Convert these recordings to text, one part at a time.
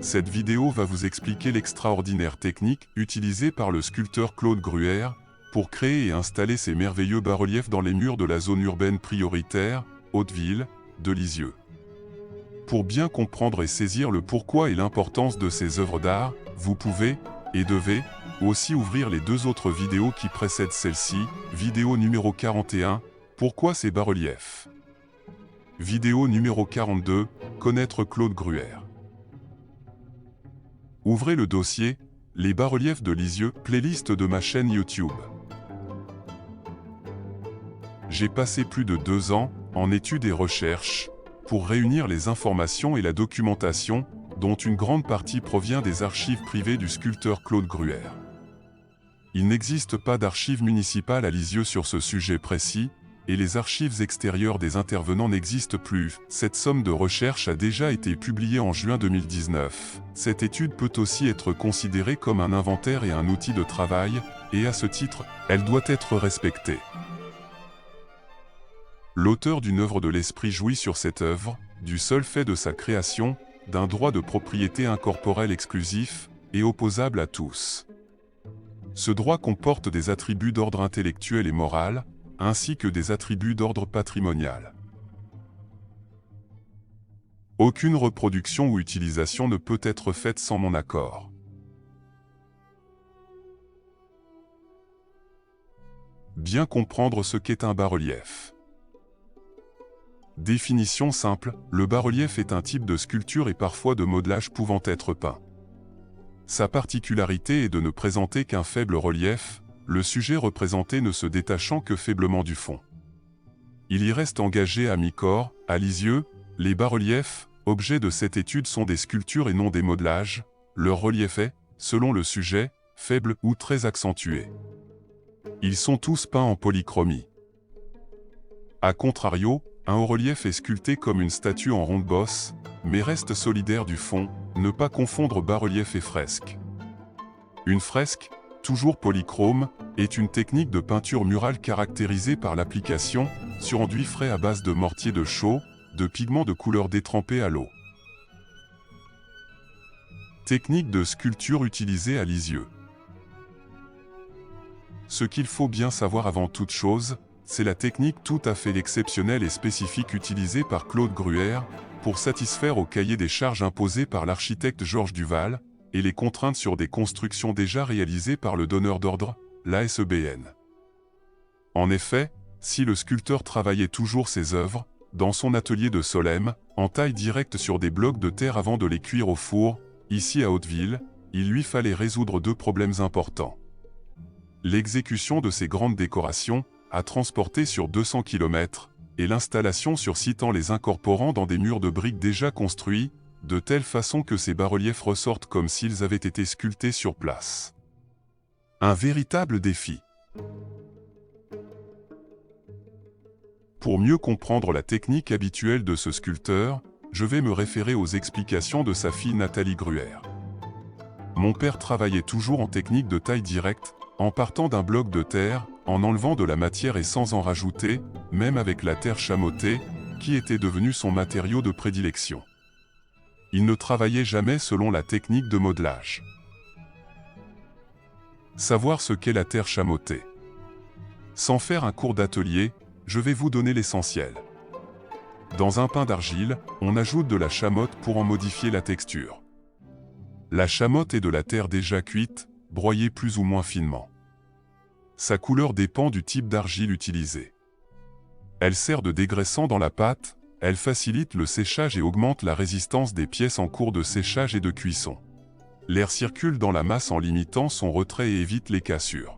Cette vidéo va vous expliquer l'extraordinaire technique utilisée par le sculpteur Claude Gruère pour créer et installer ces merveilleux bas-reliefs dans les murs de la zone urbaine prioritaire, Hauteville, de Lisieux. Pour bien comprendre et saisir le pourquoi et l'importance de ces œuvres d'art, vous pouvez, et devez, aussi ouvrir les deux autres vidéos qui précèdent celle-ci. Vidéo numéro 41, pourquoi ces bas-reliefs? Vidéo numéro 42, connaître Claude Gruère. Ouvrez le dossier, les bas-reliefs de Lisieux, playlist de ma chaîne YouTube. J'ai passé plus de 2 ans, en études et recherches, pour réunir les informations et la documentation, dont une grande partie provient des archives privées du sculpteur Claude Gruère. Il n'existe pas d'archives municipales à Lisieux sur ce sujet précis, et les archives extérieures des intervenants n'existent plus. Cette somme de recherche a déjà été publiée en juin 2019. Cette étude peut aussi être considérée comme un inventaire et un outil de travail, et à ce titre, elle doit être respectée. L'auteur d'une œuvre de l'esprit jouit sur cette œuvre, du seul fait de sa création, d'un droit de propriété incorporel exclusif, et opposable à tous. Ce droit comporte des attributs d'ordre intellectuel et moral, ainsi que des attributs d'ordre patrimonial. Aucune reproduction ou utilisation ne peut être faite sans mon accord. Bien comprendre ce qu'est un bas-relief. Définition simple, le bas-relief est un type de sculpture et parfois de modelage pouvant être peint. Sa particularité est de ne présenter qu'un faible relief, le sujet représenté ne se détachant que faiblement du fond. Il y reste engagé à mi-corps, à Lisieux, les bas-reliefs, objets de cette étude sont des sculptures et non des modelages, leur relief est, selon le sujet, faible ou très accentué. Ils sont tous peints en polychromie. A contrario, un haut-relief est sculpté comme une statue en ronde-bosse, mais reste solidaire du fond, ne pas confondre bas-relief et fresque. Une fresque, toujours polychrome, est une technique de peinture murale caractérisée par l'application, sur enduit frais à base de mortier de chaux, de pigments de couleur détrempés à l'eau. Technique de sculpture utilisée à Lisieux. Ce qu'il faut bien savoir avant toute chose, c'est la technique tout à fait exceptionnelle et spécifique utilisée par Claude Gruère, pour satisfaire au cahier des charges imposé par l'architecte Georges Duval, et les contraintes sur des constructions déjà réalisées par le donneur d'ordre, l'ASEBN. En effet, si le sculpteur travaillait toujours ses œuvres, dans son atelier de Solesmes, en taille directe sur des blocs de terre avant de les cuire au four, ici à Hauteville, il lui fallait résoudre 2 problèmes importants. L'exécution de ces grandes décorations, à transporter sur 200 km, et l'installation sur site en les incorporant dans des murs de briques déjà construits, de telle façon que ces bas-reliefs ressortent comme s'ils avaient été sculptés sur place. Un véritable défi. Pour mieux comprendre la technique habituelle de ce sculpteur, je vais me référer aux explications de sa fille Nathalie Gruère. Mon père travaillait toujours en technique de taille directe, en partant d'un bloc de terre, en enlevant de la matière et sans en rajouter, même avec la terre chamottée, qui était devenue son matériau de prédilection. Il ne travaillait jamais selon la technique de modelage. Savoir ce qu'est la terre chamottée. Sans faire un cours d'atelier, je vais vous donner l'essentiel. Dans un pain d'argile, on ajoute de la chamotte pour en modifier la texture. La chamotte est de la terre déjà cuite, broyée plus ou moins finement. Sa couleur dépend du type d'argile utilisé. Elle sert de dégraissant dans la pâte, elle facilite le séchage et augmente la résistance des pièces en cours de séchage et de cuisson. L'air circule dans la masse en limitant son retrait et évite les cassures.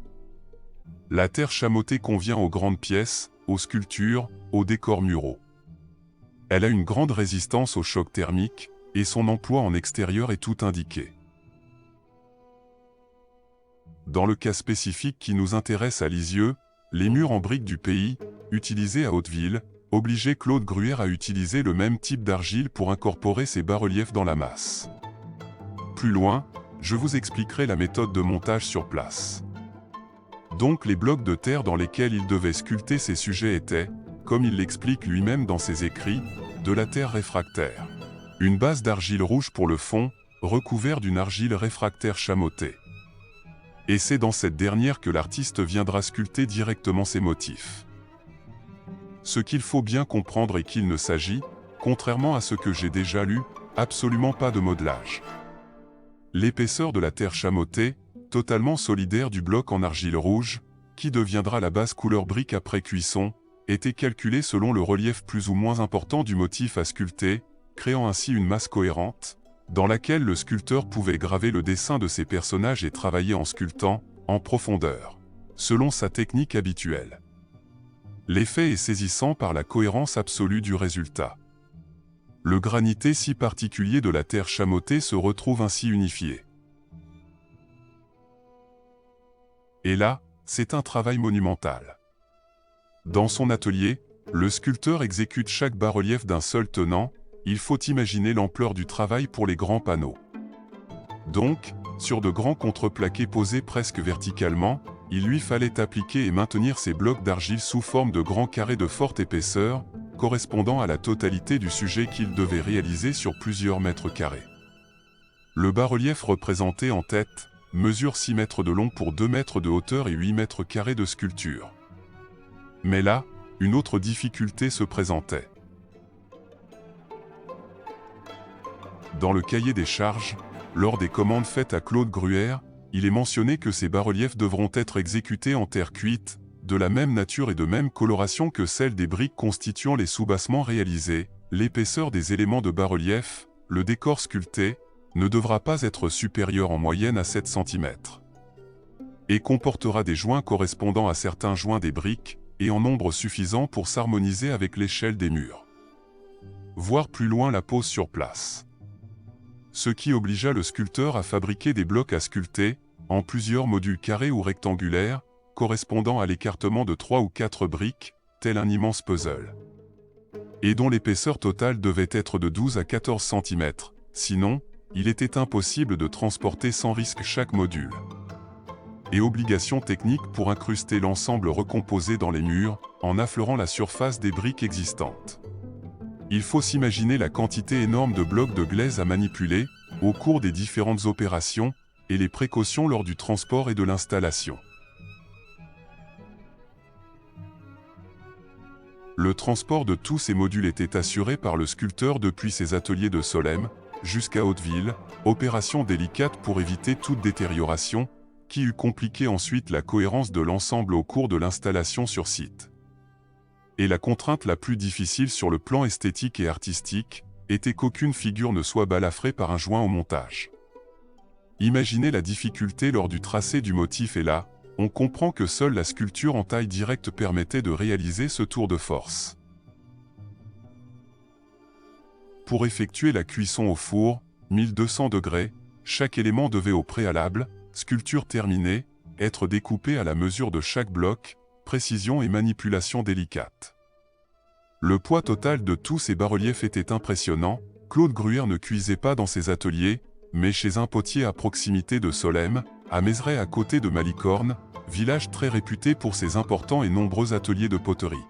La terre chamottée convient aux grandes pièces, aux sculptures, aux décors muraux. Elle a une grande résistance au choc thermique, et son emploi en extérieur est tout indiqué. Dans le cas spécifique qui nous intéresse à Lisieux, les murs en briques du pays, utilisés à Hauteville, obligeaient Claude Gruère à utiliser le même type d'argile pour incorporer ses bas-reliefs dans la masse. Plus loin, je vous expliquerai la méthode de montage sur place. Donc les blocs de terre dans lesquels il devait sculpter ses sujets étaient, comme il l'explique lui-même dans ses écrits, de la terre réfractaire. Une base d'argile rouge pour le fond, recouvert d'une argile réfractaire chamotée. Et c'est dans cette dernière que l'artiste viendra sculpter directement ses motifs. Ce qu'il faut bien comprendre est qu'il ne s'agit, contrairement à ce que j'ai déjà lu, absolument pas de modelage. L'épaisseur de la terre chamotée, totalement solidaire du bloc en argile rouge, qui deviendra la base couleur brique après cuisson, était calculée selon le relief plus ou moins important du motif à sculpter, créant ainsi une masse cohérente, dans laquelle le sculpteur pouvait graver le dessin de ses personnages et travailler en sculptant, en profondeur, selon sa technique habituelle. L'effet est saisissant par la cohérence absolue du résultat. Le granité si particulier de la terre chamotée se retrouve ainsi unifié. Et là, c'est un travail monumental. Dans son atelier, le sculpteur exécute chaque bas-relief d'un seul tenant. Il faut imaginer l'ampleur du travail pour les grands panneaux. Donc, sur de grands contreplaqués posés presque verticalement, il lui fallait appliquer et maintenir ces blocs d'argile sous forme de grands carrés de forte épaisseur, correspondant à la totalité du sujet qu'il devait réaliser sur plusieurs mètres carrés. Le bas-relief représenté en tête mesure 6 mètres de long pour 2 mètres de hauteur et 8 mètres carrés de sculpture. Mais là, une autre difficulté se présentait. Dans le cahier des charges, lors des commandes faites à Claude Gruère, il est mentionné que ces bas-reliefs devront être exécutés en terre cuite, de la même nature et de même coloration que celle des briques constituant les soubassements réalisés. L'épaisseur des éléments de bas-relief, le décor sculpté, ne devra pas être supérieur en moyenne à 7 cm. Et comportera des joints correspondant à certains joints des briques, et en nombre suffisant pour s'harmoniser avec l'échelle des murs. Voir plus loin la pose sur place. Ce qui obligea le sculpteur à fabriquer des blocs à sculpter, en plusieurs modules carrés ou rectangulaires, correspondant à l'écartement de 3 ou 4 briques, tel un immense puzzle. Et dont l'épaisseur totale devait être de 12 à 14 cm, sinon, il était impossible de transporter sans risque chaque module. Et obligation technique pour incruster l'ensemble recomposé dans les murs, en affleurant la surface des briques existantes. Il faut s'imaginer la quantité énorme de blocs de glaise à manipuler, au cours des différentes opérations, et les précautions lors du transport et de l'installation. Le transport de tous ces modules était assuré par le sculpteur depuis ses ateliers de Solesmes, jusqu'à Hauteville, opération délicate pour éviter toute détérioration, qui eût compliqué ensuite la cohérence de l'ensemble au cours de l'installation sur site. Et la contrainte la plus difficile sur le plan esthétique et artistique, était qu'aucune figure ne soit balafrée par un joint au montage. Imaginez la difficulté lors du tracé du motif et là, on comprend que seule la sculpture en taille directe permettait de réaliser ce tour de force. Pour effectuer la cuisson au four, 1200 degrés, chaque élément devait au préalable, sculpture terminée, être découpé à la mesure de chaque bloc, précision et manipulation délicate. Le poids total de tous ces bas-reliefs était impressionnant. Claude Gruère ne cuisait pas dans ses ateliers, mais chez un potier à proximité de Solesmes, à Mézeray à côté de Malicorne, village très réputé pour ses importants et nombreux ateliers de poterie.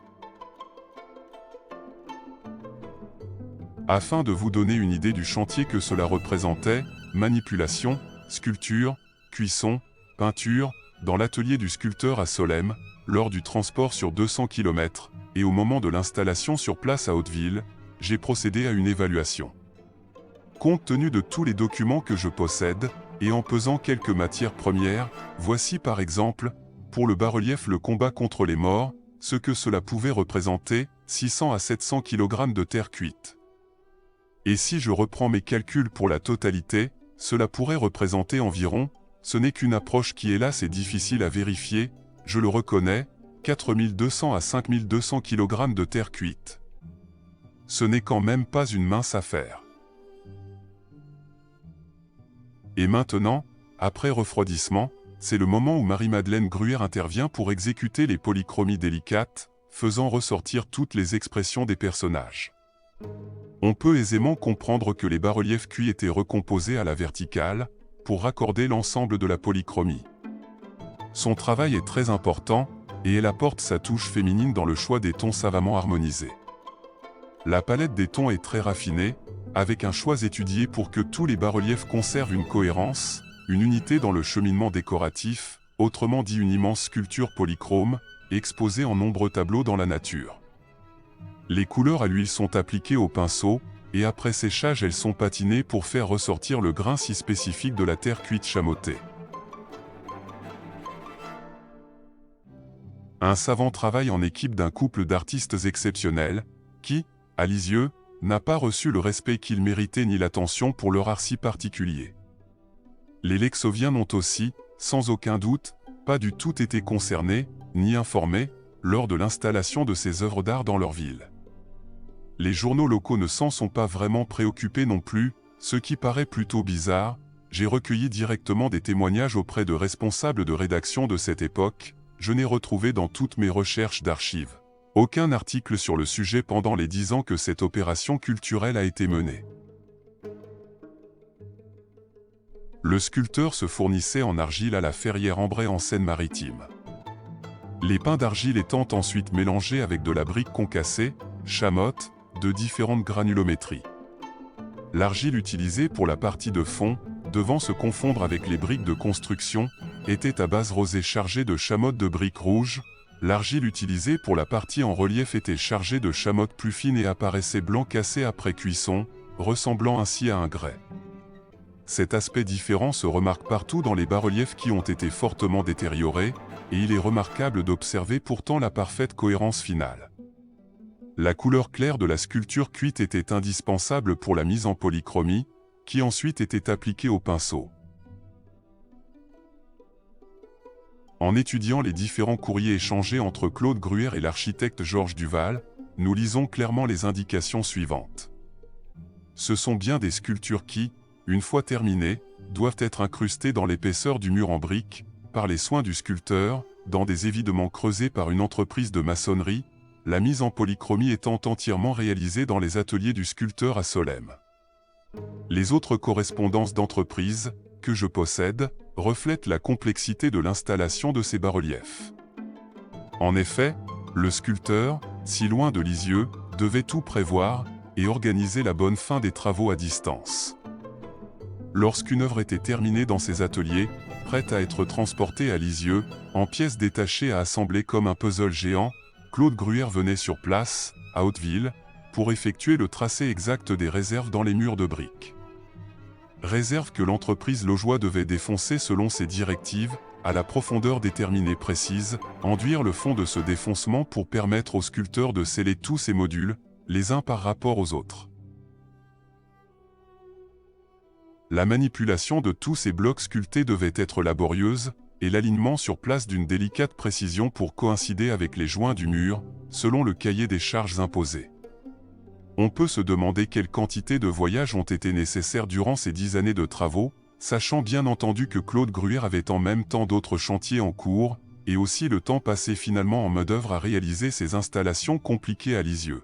Afin de vous donner une idée du chantier que cela représentait, manipulation, sculpture, cuisson, peinture, dans l'atelier du sculpteur à Solesmes, lors du transport sur 200 km, et au moment de l'installation sur place à Hauteville, j'ai procédé à une évaluation. Compte tenu de tous les documents que je possède, et en pesant quelques matières premières, voici par exemple, pour le bas-relief le combat contre les morts, ce que cela pouvait représenter, 600 à 700 kg de terre cuite. Et si je reprends mes calculs pour la totalité, cela pourrait représenter environ, ce n'est qu'une approche qui hélas est difficile à vérifier, je le reconnais, 4200 à 5200 kg de terre cuite. Ce n'est quand même pas une mince affaire. Et maintenant, après refroidissement, c'est le moment où Marie-Madeleine Gruère intervient pour exécuter les polychromies délicates, faisant ressortir toutes les expressions des personnages. On peut aisément comprendre que les bas-reliefs cuits étaient recomposés à la verticale, pour raccorder l'ensemble de la polychromie. Son travail est très important, et elle apporte sa touche féminine dans le choix des tons savamment harmonisés. La palette des tons est très raffinée, avec un choix étudié pour que tous les bas-reliefs conservent une cohérence, une unité dans le cheminement décoratif, autrement dit une immense sculpture polychrome, exposée en nombreux tableaux dans la nature. Les couleurs à l'huile sont appliquées au pinceau, et après séchage elles sont patinées pour faire ressortir le grain si spécifique de la terre cuite chamottée. Un savant travail en équipe d'un couple d'artistes exceptionnels, qui, à Lisieux, n'a pas reçu le respect qu'ils méritaient ni l'attention pour leur art si particulier. Les Lexoviens n'ont aussi, sans aucun doute, pas du tout été concernés, ni informés, lors de l'installation de ces œuvres d'art dans leur ville. Les journaux locaux ne s'en sont pas vraiment préoccupés non plus, ce qui paraît plutôt bizarre. J'ai recueilli directement des témoignages auprès de responsables de rédaction de cette époque. Je n'ai retrouvé dans toutes mes recherches d'archives aucun article sur le sujet pendant les 10 ans que cette opération culturelle a été menée. Le sculpteur se fournissait en argile à la Ferrière-en-Bray en Seine-Maritime. Les pains d'argile étant ensuite mélangés avec de la brique concassée, chamotte, de différentes granulométries. L'argile utilisée pour la partie de fond, devant se confondre avec les briques de construction, était à base rosée chargée de chamotte de briques rouges. L'argile utilisée pour la partie en relief était chargée de chamotte plus fine et apparaissait blanc cassé après cuisson, ressemblant ainsi à un grès. Cet aspect différent se remarque partout dans les bas-reliefs qui ont été fortement détériorés, et il est remarquable d'observer pourtant la parfaite cohérence finale. La couleur claire de la sculpture cuite était indispensable pour la mise en polychromie, qui ensuite était appliquée au pinceau. En étudiant les différents courriers échangés entre Claude Gruère et l'architecte Georges Duval, nous lisons clairement les indications suivantes. Ce sont bien des sculptures qui, une fois terminées, doivent être incrustées dans l'épaisseur du mur en briques, par les soins du sculpteur, dans des évidements creusés par une entreprise de maçonnerie, la mise en polychromie étant entièrement réalisée dans les ateliers du sculpteur à Solesmes. Les autres correspondances d'entreprise, que je possède, reflètent la complexité de l'installation de ces bas-reliefs. En effet, le sculpteur, si loin de Lisieux, devait tout prévoir et organiser la bonne fin des travaux à distance. Lorsqu'une œuvre était terminée dans ses ateliers, prête à être transportée à Lisieux, en pièces détachées à assembler comme un puzzle géant, Claude Gruère venait sur place, à Hauteville, pour effectuer le tracé exact des réserves dans les murs de briques. Réserves que l'entreprise Laugeois devait défoncer selon ses directives, à la profondeur déterminée précise, enduire le fond de ce défoncement pour permettre au sculpteur de sceller tous ces modules, les uns par rapport aux autres. La manipulation de tous ces blocs sculptés devait être laborieuse, et l'alignement sur place d'une délicate précision pour coïncider avec les joints du mur, selon le cahier des charges imposé. On peut se demander quelle quantité de voyages ont été nécessaires durant ces 10 années de travaux, sachant bien entendu que Claude Gruère avait en même temps d'autres chantiers en cours, et aussi le temps passé finalement en main-d'œuvre à réaliser ces installations compliquées à Lisieux.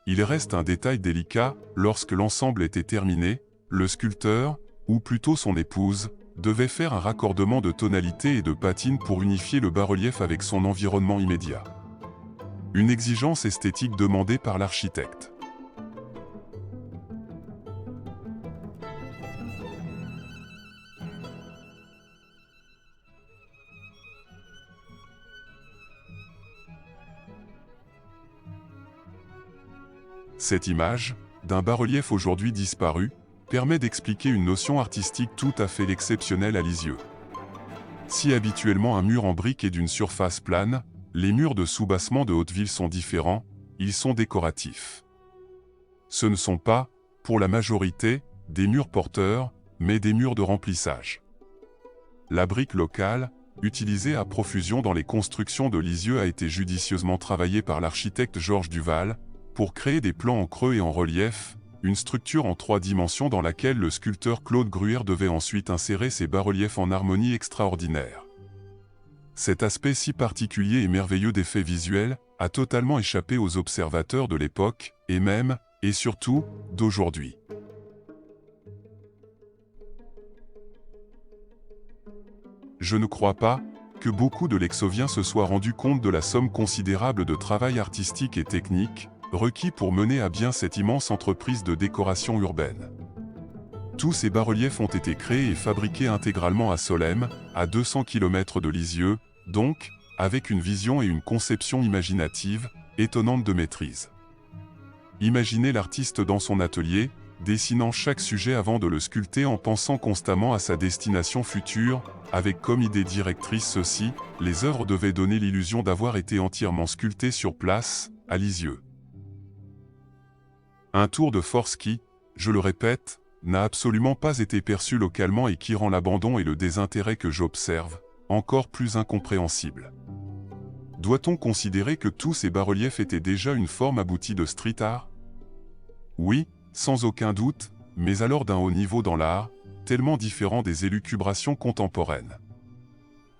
Il reste un détail délicat, lorsque l'ensemble était terminé, le sculpteur, ou plutôt son épouse, devait faire un raccordement de tonalité et de patine pour unifier le bas-relief avec son environnement immédiat. Une exigence esthétique demandée par l'architecte. Cette image, d'un bas-relief aujourd'hui disparu, permet d'expliquer une notion artistique tout à fait exceptionnelle à Lisieux. Si habituellement un mur en briques est d'une surface plane, les murs de soubassement de Hauteville sont différents, ils sont décoratifs. Ce ne sont pas, pour la majorité, des murs porteurs, mais des murs de remplissage. La brique locale, utilisée à profusion dans les constructions de Lisieux, a été judicieusement travaillée par l'architecte Georges Duval, pour créer des plans en creux et en relief, une structure en 3 dimensions dans laquelle le sculpteur Claude Gruère devait ensuite insérer ses bas-reliefs en harmonie extraordinaire. Cet aspect si particulier et merveilleux d'effets visuels a totalement échappé aux observateurs de l'époque, et même, et surtout, d'aujourd'hui. Je ne crois pas que beaucoup de Lexoviens se soient rendus compte de la somme considérable de travail artistique et technique requis pour mener à bien cette immense entreprise de décoration urbaine. Tous ces bas-reliefs ont été créés et fabriqués intégralement à Solesmes, à 200 km de Lisieux, donc, avec une vision et une conception imaginative, étonnante de maîtrise. Imaginez l'artiste dans son atelier, dessinant chaque sujet avant de le sculpter en pensant constamment à sa destination future, avec comme idée directrice ceci, les œuvres devaient donner l'illusion d'avoir été entièrement sculptées sur place, à Lisieux. Un tour de force qui, je le répète, n'a absolument pas été perçu localement et qui rend l'abandon et le désintérêt que j'observe encore plus incompréhensible. Doit-on considérer que tous ces bas-reliefs étaient déjà une forme aboutie de street art? Oui, sans aucun doute, mais alors d'un haut niveau dans l'art, tellement différent des élucubrations contemporaines.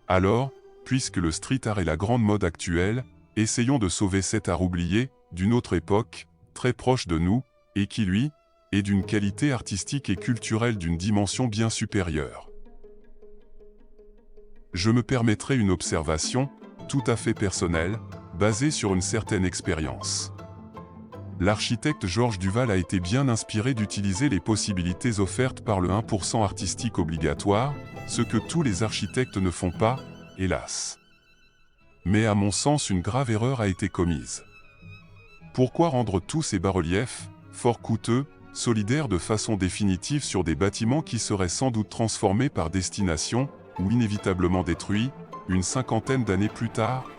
Alors, puisque le street art est la grande mode actuelle, essayons de sauver cet art oublié, d'une autre époque, très proche de nous, et qui lui, est d'une qualité artistique et culturelle d'une dimension bien supérieure. Je me permettrai une observation, tout à fait personnelle, basée sur une certaine expérience. L'architecte Georges Duval a été bien inspiré d'utiliser les possibilités offertes par le 1% artistique obligatoire, ce que tous les architectes ne font pas, hélas. Mais à mon sens une grave erreur a été commise. Pourquoi rendre tous ces bas-reliefs, fort coûteux, solidaires de façon définitive sur des bâtiments qui seraient sans doute transformés par destination, ou inévitablement détruits, une cinquantaine d'années plus tard?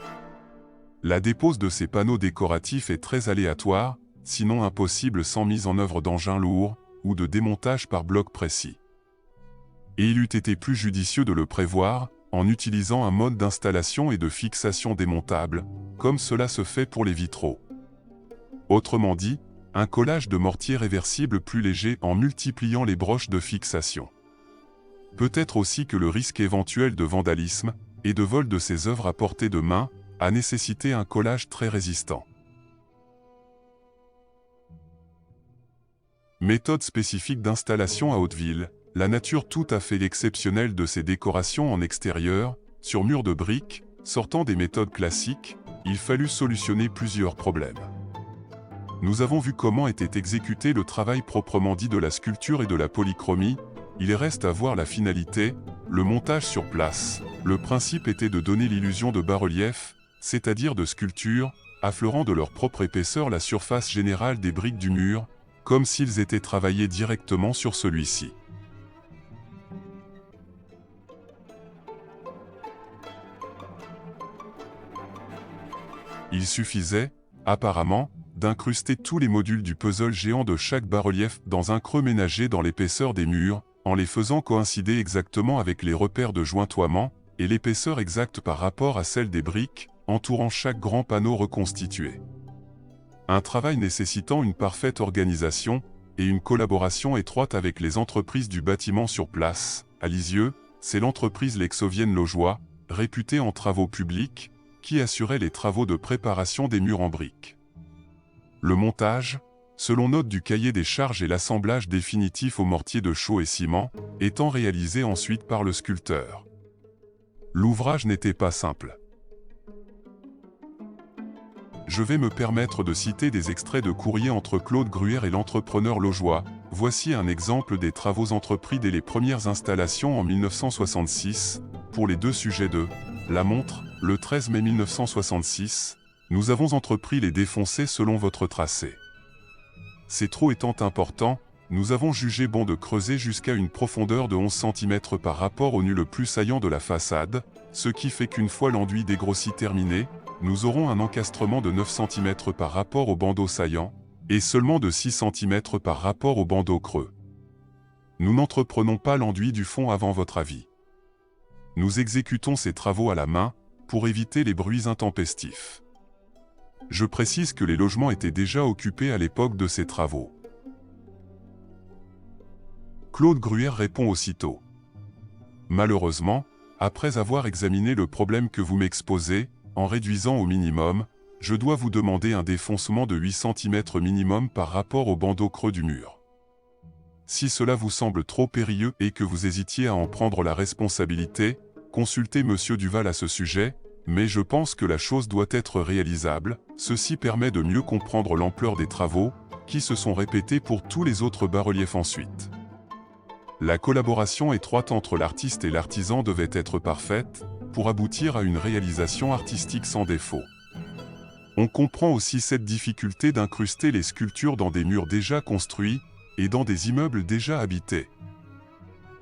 La dépose de ces panneaux décoratifs est très aléatoire, sinon impossible sans mise en œuvre d'engins lourds, ou de démontage par bloc précis. Et il eût été plus judicieux de le prévoir, en utilisant un mode d'installation et de fixation démontable, comme cela se fait pour les vitraux. Autrement dit, un collage de mortier réversible plus léger en multipliant les broches de fixation. Peut-être aussi que le risque éventuel de vandalisme, et de vol de ces œuvres à portée de main, a nécessité un collage très résistant. Méthode spécifique d'installation à Hauteville, la nature tout à fait exceptionnelle de ces décorations en extérieur, sur murs de briques, sortant des méthodes classiques, il fallut solutionner plusieurs problèmes. Nous avons vu comment était exécuté le travail proprement dit de la sculpture et de la polychromie, il reste à voir la finalité, le montage sur place. Le principe était de donner l'illusion de bas-relief, c'est-à-dire de sculptures, affleurant de leur propre épaisseur la surface générale des briques du mur, comme s'ils étaient travaillés directement sur celui-ci. Il suffisait, apparemment, d'incruster tous les modules du puzzle géant de chaque bas-relief dans un creux ménagé dans l'épaisseur des murs, en les faisant coïncider exactement avec les repères de jointoiement, et l'épaisseur exacte par rapport à celle des briques, entourant chaque grand panneau reconstitué. Un travail nécessitant une parfaite organisation, et une collaboration étroite avec les entreprises du bâtiment sur place. À Lisieux, c'est l'entreprise lexovienne Laujoie, réputée en travaux publics, qui assurait les travaux de préparation des murs en briques. Le montage, selon note du cahier des charges et l'assemblage définitif au mortier de chaux et ciment, étant réalisé ensuite par le sculpteur. L'ouvrage n'était pas simple. Je vais me permettre de citer des extraits de courrier entre Claude Gruère et l'entrepreneur Laujoie. Voici un exemple des travaux entrepris dès les premières installations en 1966, pour les deux sujets de La Montre, le 13 mai 1966. Nous avons entrepris les défoncer selon votre tracé. Ces trous étant importants, nous avons jugé bon de creuser jusqu'à une profondeur de 11 cm par rapport au nu le plus saillant de la façade, ce qui fait qu'une fois l'enduit dégrossi terminé, nous aurons un encastrement de 9 cm par rapport au bandeau saillant, et seulement de 6 cm par rapport au bandeau creux. Nous n'entreprenons pas l'enduit du fond avant votre avis. Nous exécutons ces travaux à la main, pour éviter les bruits intempestifs. Je précise que les logements étaient déjà occupés à l'époque de ces travaux. Claude Gruère répond aussitôt. Malheureusement, après avoir examiné le problème que vous m'exposez, en réduisant au minimum, je dois vous demander un défoncement de 8 cm minimum par rapport au bandeau creux du mur. Si cela vous semble trop périlleux et que vous hésitiez à en prendre la responsabilité, consultez Monsieur Duval à ce sujet, mais je pense que la chose doit être réalisable, ceci permet de mieux comprendre l'ampleur des travaux, qui se sont répétés pour tous les autres bas-reliefs ensuite. La collaboration étroite entre l'artiste et l'artisan devait être parfaite, pour aboutir à une réalisation artistique sans défaut. On comprend aussi cette difficulté d'incruster les sculptures dans des murs déjà construits, et dans des immeubles déjà habités.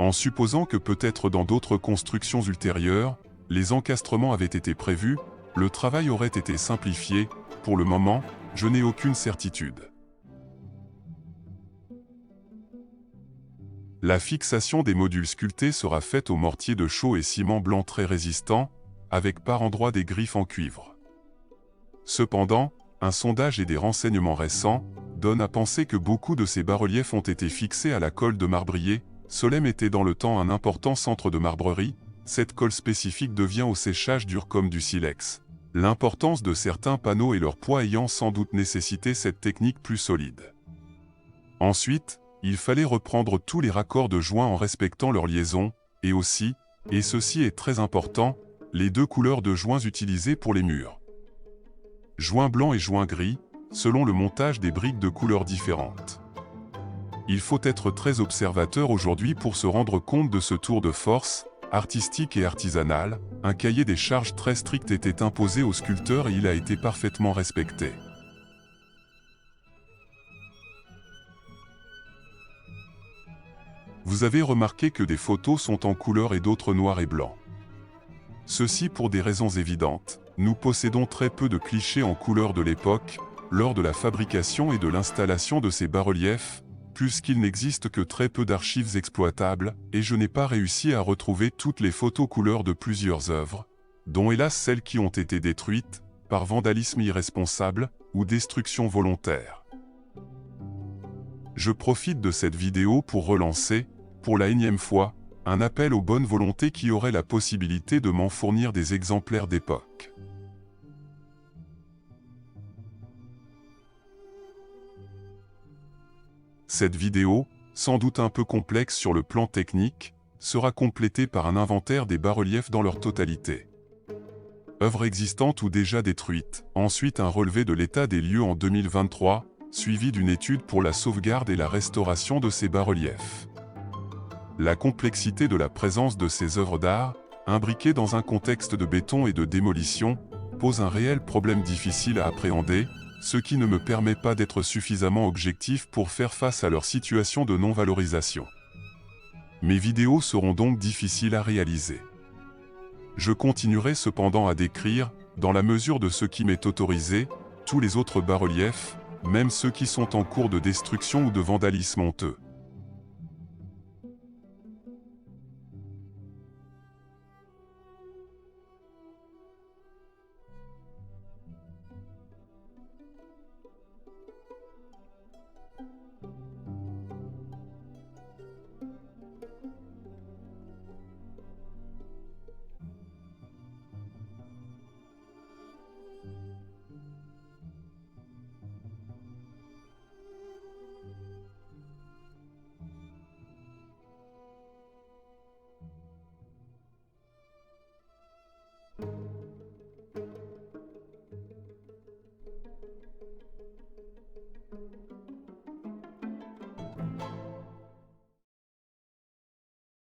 En supposant que peut-être dans d'autres constructions ultérieures, les encastrements avaient été prévus, le travail aurait été simplifié. Pour le moment, je n'ai aucune certitude. La fixation des modules sculptés sera faite au mortier de chaux et ciment blanc très résistant, avec par endroits des griffes en cuivre. Cependant, un sondage et des renseignements récents donnent à penser que beaucoup de ces bas-reliefs ont été fixés à la colle de marbrier. Solesmes était dans le temps un important centre de marbrerie. Cette colle spécifique devient au séchage dure comme du silex. L'importance de certains panneaux et leur poids ayant sans doute nécessité cette technique plus solide. Ensuite, il fallait reprendre tous les raccords de joints en respectant leur liaison, et aussi, et ceci est très important, les deux couleurs de joints utilisées pour les murs. Joint blanc et joint gris, selon le montage des briques de couleurs différentes. Il faut être très observateur aujourd'hui pour se rendre compte de ce tour de force, artistique et artisanal. Un cahier des charges très strict était imposé aux sculpteurs et il a été parfaitement respecté. Vous avez remarqué que des photos sont en couleur et d'autres noir et blanc. Ceci pour des raisons évidentes. Nous possédons très peu de clichés en couleur de l'époque, lors de la fabrication et de l'installation de ces bas-reliefs, puisqu'il n'existe que très peu d'archives exploitables, et je n'ai pas réussi à retrouver toutes les photos couleurs de plusieurs œuvres, dont hélas celles qui ont été détruites, par vandalisme irresponsable, ou destruction volontaire. Je profite de cette vidéo pour relancer, pour la énième fois, un appel aux bonnes volontés qui auraient la possibilité de m'en fournir des exemplaires d'époque. Cette vidéo, sans doute un peu complexe sur le plan technique, sera complétée par un inventaire des bas-reliefs dans leur totalité. Œuvres existantes ou déjà détruites, ensuite un relevé de l'état des lieux en 2023, suivi d'une étude pour la sauvegarde et la restauration de ces bas-reliefs. La complexité de la présence de ces œuvres d'art, imbriquées dans un contexte de béton et de démolition, pose un réel problème difficile à appréhender, ce qui ne me permet pas d'être suffisamment objectif pour faire face à leur situation de non-valorisation. Mes vidéos seront donc difficiles à réaliser. Je continuerai cependant à décrire, dans la mesure de ce qui m'est autorisé, tous les autres bas-reliefs, même ceux qui sont en cours de destruction ou de vandalisme honteux.